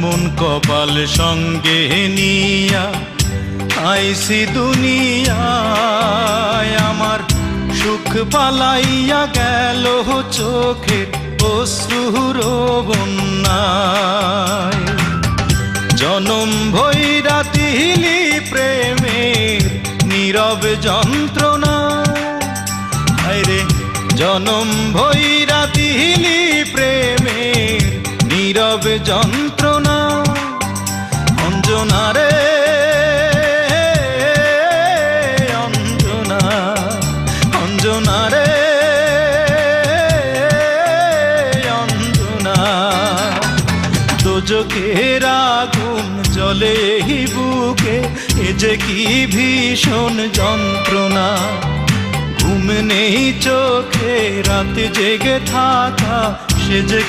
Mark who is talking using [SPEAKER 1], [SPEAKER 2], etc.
[SPEAKER 1] এমন কপাল সঙ্গে নিয়া আইসি দুনিয়ায়, আমার সুখ পালাইয়া গেল চোখের অশ্রুর বন্যায়। জনম ভৈরা তিলি প্রেমের নীরব যন্ত্রণা, আরে জনম ভৈরা তিলি প্রেমের নীরব যন্ত্রণা। অঞ্জনা রে অঞ্জনা, অঞ্জনা রে অঞ্জনা, দোজখের আগুন জ্বলে এই বুকে, এ যে কি ভীষণ যন্ত্রণা। ঘুম নেই চোখে, রাতে জেগে থাকা সে যে